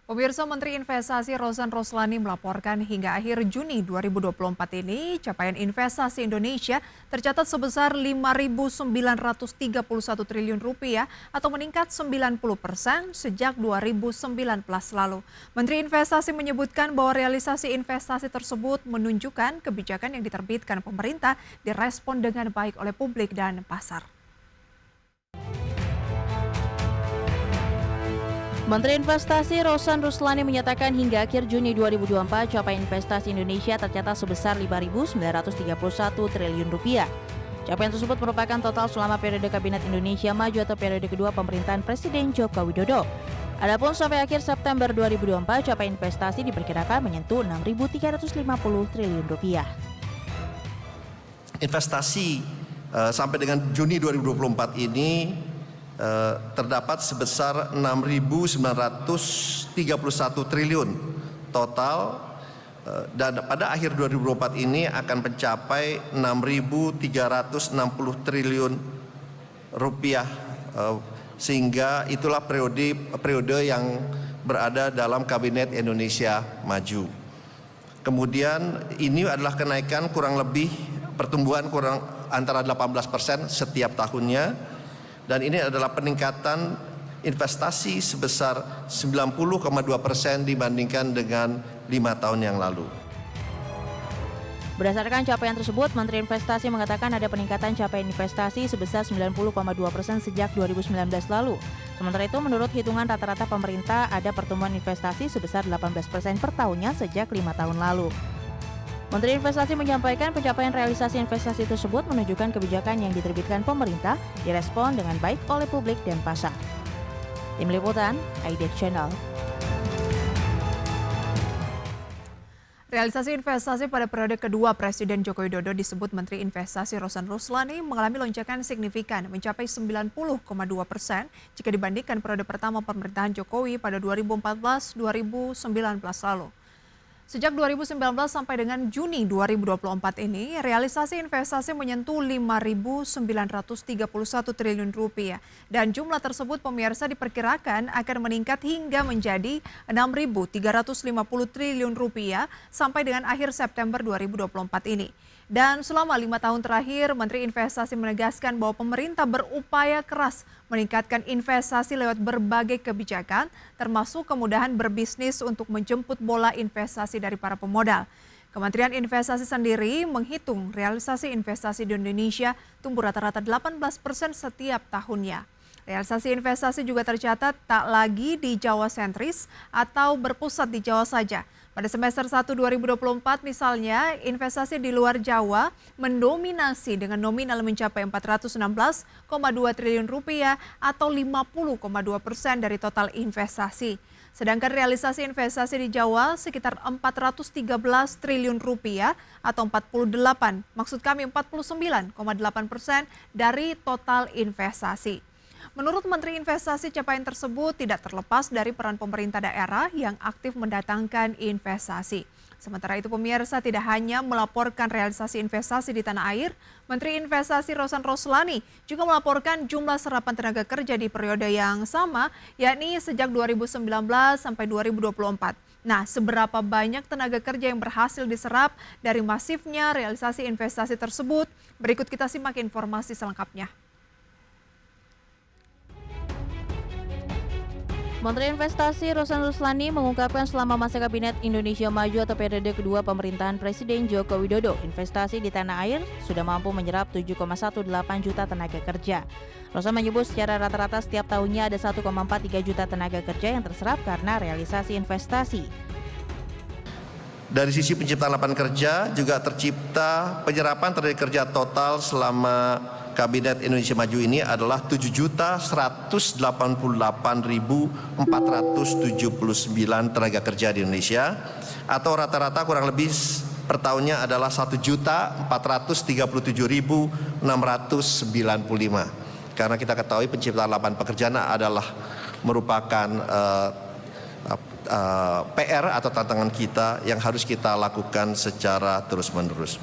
Pemirsa, Menteri Investasi Rosan Roslani melaporkan hingga akhir Juni 2024 ini capaian investasi Indonesia tercatat sebesar 5.931 triliun rupiah atau meningkat 90% sejak 2019 lalu. Menteri Investasi menyebutkan bahwa realisasi investasi tersebut menunjukkan kebijakan yang diterbitkan pemerintah direspon dengan baik oleh publik dan pasar. Menteri Investasi Rosan Roslani menyatakan hingga akhir Juni 2024 capaian investasi Indonesia tercatat sebesar 5.931 triliun rupiah. Capaian tersebut merupakan total selama periode Kabinet Indonesia Maju atau periode kedua pemerintahan Presiden Joko Widodo. Adapun sampai akhir September 2024 capaian investasi diperkirakan menyentuh 6.350 triliun rupiah. Investasi sampai dengan Juni 2024 ini terdapat sebesar 6.931 triliun total, dan pada akhir 2024 ini akan mencapai 6.360 triliun rupiah, sehingga itulah periode yang berada dalam Kabinet Indonesia Maju. Kemudian ini adalah kenaikan kurang lebih pertumbuhan kurang antara 18% setiap tahunnya. Dan ini adalah peningkatan investasi sebesar 90,2% dibandingkan dengan 5 tahun yang lalu. Berdasarkan capaian tersebut, Menteri Investasi mengatakan ada peningkatan capaian investasi sebesar 90,2% sejak 2019 lalu. Sementara itu, menurut hitungan rata-rata pemerintah, ada pertumbuhan investasi sebesar 18% per tahunnya sejak 5 tahun lalu. Menteri Investasi menyampaikan pencapaian realisasi investasi tersebut menunjukkan kebijakan yang diterbitkan pemerintah direspon dengan baik oleh publik dan pasar. Tim Liputan, IDX Channel. Realisasi investasi pada periode kedua Presiden Joko Widodo disebut Menteri Investasi Rosan Roslani mengalami lonjakan signifikan mencapai 90,2% jika dibandingkan periode pertama pemerintahan Jokowi pada 2014-2019 lalu. Sejak 2019 sampai dengan Juni 2024 ini, realisasi investasi menyentuh 5.931 triliun rupiah. Dan jumlah tersebut pemirsa diperkirakan akan meningkat hingga menjadi 6.350 triliun rupiah sampai dengan akhir September 2024 ini. Dan selama 5 tahun terakhir, Menteri Investasi menegaskan bahwa pemerintah berupaya keras meningkatkan investasi lewat berbagai kebijakan, termasuk kemudahan berbisnis untuk menjemput bola investasi dari para pemodal. Kementerian Investasi sendiri menghitung realisasi investasi di Indonesia tumbuh rata-rata 18% setiap tahunnya. Realisasi investasi juga tercatat tak lagi di Jawa sentris atau berpusat di Jawa saja. Pada semester 1 2024 misalnya, investasi di luar Jawa mendominasi dengan nominal mencapai 416,2 triliun rupiah atau 50,2% dari total investasi. Sedangkan realisasi investasi di Jawa sekitar 413 triliun rupiah atau 49,8% dari total investasi. Menurut Menteri Investasi, capaian tersebut tidak terlepas dari peran pemerintah daerah yang aktif mendatangkan investasi. Sementara itu pemirsa, tidak hanya melaporkan realisasi investasi di tanah air, Menteri Investasi Rosan Roslani juga melaporkan jumlah serapan tenaga kerja di periode yang sama, yakni sejak 2019 sampai 2024. Nah, seberapa banyak tenaga kerja yang berhasil diserap dari masifnya realisasi investasi tersebut? Berikut kita simak informasi selengkapnya. Menteri Investasi Rosan Roslani mengungkapkan selama masa Kabinet Indonesia Maju atau periode kedua pemerintahan Presiden Joko Widodo, investasi di tanah air sudah mampu menyerap 7,18 juta tenaga kerja. Rosan menyebut secara rata-rata setiap tahunnya ada 1,43 juta tenaga kerja yang terserap karena realisasi investasi. Dari sisi penciptaan lapangan kerja juga tercipta penyerapan tenaga kerja total selama Kabinet Indonesia Maju ini adalah 7.188.479 tenaga kerja di Indonesia, atau rata-rata kurang lebih per tahunnya adalah 1.437.695. Karena kita ketahui penciptaan lapangan pekerjaan adalah merupakan PR atau tantangan kita yang harus kita lakukan secara terus-menerus.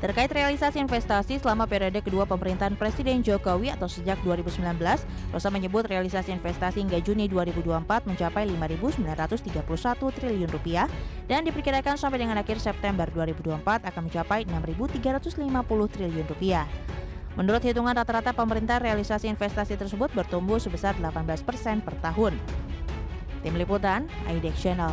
Terkait realisasi investasi selama periode kedua pemerintahan Presiden Jokowi atau sejak 2019, Rosan menyebut realisasi investasi hingga Juni 2024 mencapai 5.931 triliun rupiah dan diperkirakan sampai dengan akhir September 2024 akan mencapai 6.350 triliun rupiah. Menurut hitungan rata-rata pemerintah, realisasi investasi tersebut bertumbuh sebesar 18% per tahun. Tim Liputan, IDX Channel.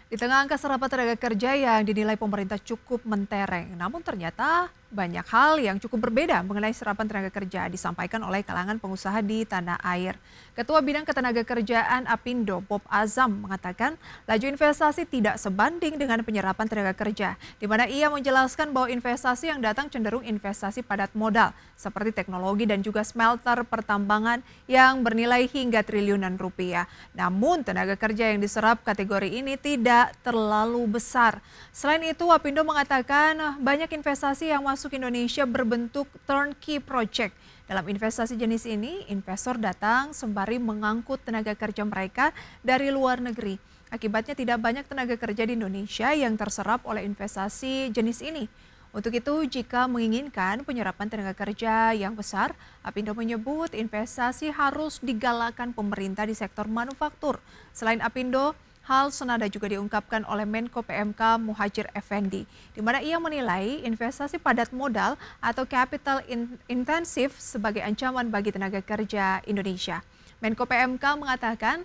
Di tengah angka serapan tenaga kerja yang dinilai pemerintah cukup mentereng, namun ternyata banyak hal yang cukup berbeda mengenai serapan tenaga kerja disampaikan oleh kalangan pengusaha di tanah air. Ketua Bidang Ketenagakerjaan Apindo, Bob Azam, mengatakan laju investasi tidak sebanding dengan penyerapan tenaga kerja, di mana ia menjelaskan bahwa investasi yang datang cenderung investasi padat modal, seperti teknologi dan juga smelter pertambangan yang bernilai hingga triliunan rupiah. Namun tenaga kerja yang diserap kategori ini tidak terlalu besar. Selain itu, Apindo mengatakan banyak investasi yang masuk Indonesia berbentuk turnkey project. Dalam investasi jenis ini, investor datang sembari mengangkut tenaga kerja mereka dari luar negeri. Akibatnya tidak banyak tenaga kerja di Indonesia yang terserap oleh investasi jenis ini. Untuk itu, jika menginginkan penyerapan tenaga kerja yang besar, Apindo menyebut investasi harus digalakan pemerintah di sektor manufaktur. Selain Apindo, hal senada juga diungkapkan oleh Menko PMK Muhadjir Effendi, di mana ia menilai investasi padat modal atau capital intensif sebagai ancaman bagi tenaga kerja Indonesia. Menko PMK mengatakan,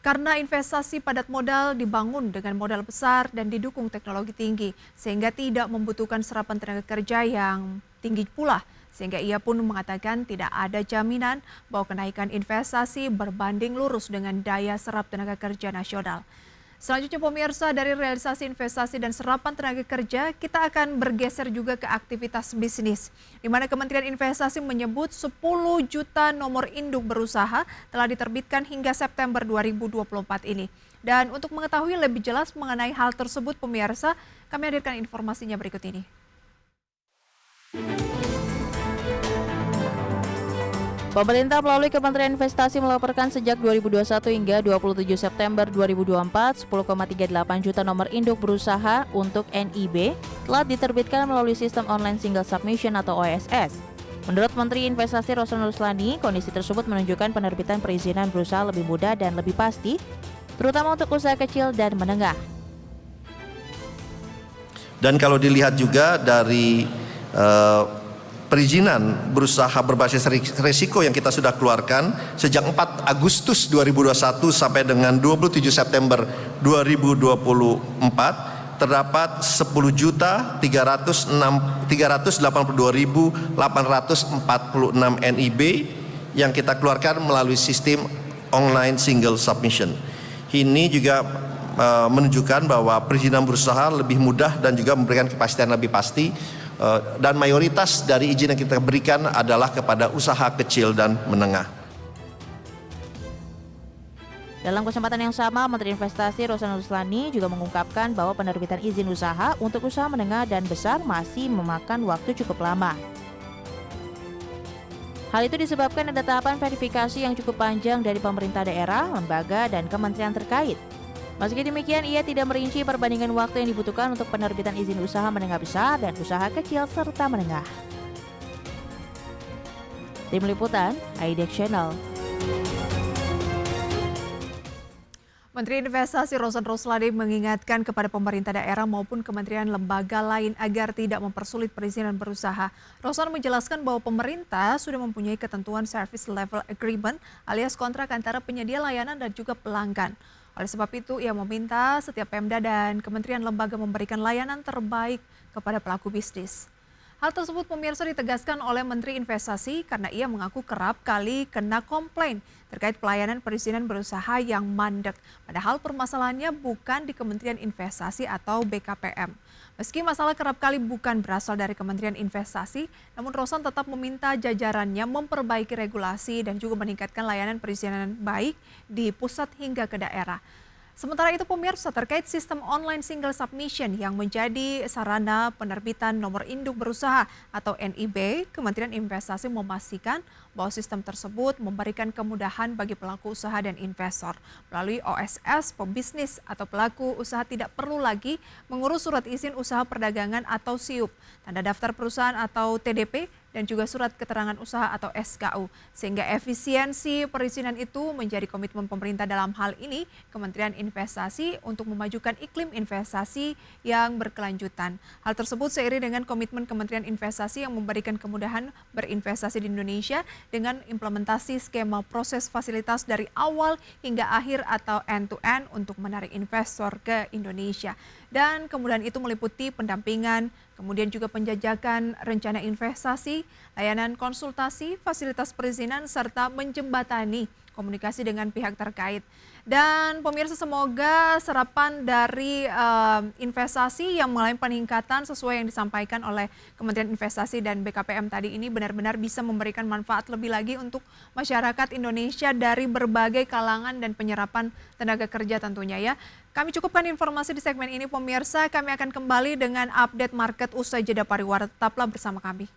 karena investasi padat modal dibangun dengan modal besar dan didukung teknologi tinggi, sehingga tidak membutuhkan serapan tenaga kerja yang tinggi pula. Sehingga ia pun mengatakan tidak ada jaminan bahwa kenaikan investasi berbanding lurus dengan daya serap tenaga kerja nasional. Selanjutnya pemirsa, dari realisasi investasi dan serapan tenaga kerja, kita akan bergeser juga ke aktivitas bisnis. Di mana Kementerian Investasi menyebut 10 juta nomor induk berusaha telah diterbitkan hingga September 2024 ini. Dan untuk mengetahui lebih jelas mengenai hal tersebut pemirsa, kami hadirkan informasinya berikut ini. Pemerintah melalui Kementerian Investasi melaporkan sejak 2021 hingga 27 September 2024, 10,38 juta nomor induk berusaha untuk NIB telah diterbitkan melalui sistem online single submission atau OSS. Menurut Menteri Investasi Rosan Ruslani, kondisi tersebut menunjukkan penerbitan perizinan berusaha lebih mudah dan lebih pasti, terutama untuk usaha kecil dan menengah. Dan kalau dilihat juga dari perizinan berusaha berbasis risiko yang kita sudah keluarkan sejak 4 Agustus 2021 sampai dengan 27 September 2024 terdapat 10.382.846 NIB yang kita keluarkan melalui sistem online single submission. Ini juga menunjukkan bahwa perizinan berusaha lebih mudah dan juga memberikan kepastian lebih pasti. Dan mayoritas dari izin yang kita berikan adalah kepada usaha kecil dan menengah. Dalam kesempatan yang sama, Menteri Investasi Rosan Ruslani juga mengungkapkan bahwa penerbitan izin usaha untuk usaha menengah dan besar masih memakan waktu cukup lama. Hal itu disebabkan ada tahapan verifikasi yang cukup panjang dari pemerintah daerah, lembaga, dan kementerian terkait. Meski demikian, ia tidak merinci perbandingan waktu yang dibutuhkan untuk penerbitan izin usaha menengah besar dan usaha kecil serta menengah. Tim Liputan, IDX Channel. Menteri Investasi Rosan Ruslani mengingatkan kepada pemerintah daerah maupun kementerian lembaga lain agar tidak mempersulit perizinan berusaha. Rosan menjelaskan bahwa pemerintah sudah mempunyai ketentuan Service Level Agreement alias kontrak antara penyedia layanan dan juga pelanggan. Oleh sebab itu, ia meminta setiap Pemda dan kementerian lembaga memberikan layanan terbaik kepada pelaku bisnis. Hal tersebut pemirsa ditegaskan oleh Menteri Investasi karena ia mengaku kerap kali kena komplain terkait pelayanan perizinan berusaha yang mandek. Padahal permasalahannya bukan di Kementerian Investasi atau BKPM. Meski masalah kerap kali bukan berasal dari Kementerian Investasi, namun Rosan tetap meminta jajarannya memperbaiki regulasi dan juga meningkatkan layanan perizinan baik di pusat hingga ke daerah. Sementara itu pemirsa, terkait sistem online single submission yang menjadi sarana penerbitan nomor induk berusaha atau NIB, Kementerian Investasi memastikan bahwa sistem tersebut memberikan kemudahan bagi pelaku usaha dan investor. Melalui OSS, pebisnis atau pelaku usaha tidak perlu lagi mengurus surat izin usaha perdagangan atau SIUP, tanda daftar perusahaan atau TDP, dan juga surat keterangan usaha atau SKU. Sehingga efisiensi perizinan itu menjadi komitmen pemerintah dalam hal ini, Kementerian Investasi untuk memajukan iklim investasi yang berkelanjutan. Hal tersebut seiring dengan komitmen Kementerian Investasi yang memberikan kemudahan berinvestasi di Indonesia dengan implementasi skema proses fasilitas dari awal hingga akhir atau end-to-end untuk menarik investor ke Indonesia. Dan kemudian itu meliputi pendampingan, kemudian juga penjajakan rencana investasi, layanan konsultasi, fasilitas perizinan, serta menjembatani komunikasi dengan pihak terkait. Dan pemirsa, semoga serapan dari investasi yang mengalami peningkatan sesuai yang disampaikan oleh Kementerian Investasi dan BKPM tadi ini benar-benar bisa memberikan manfaat lebih lagi untuk masyarakat Indonesia dari berbagai kalangan dan penyerapan tenaga kerja tentunya ya. Kami cukupkan informasi di segmen ini pemirsa, kami akan kembali dengan update market usai jeda pariwara. Tetaplah bersama kami.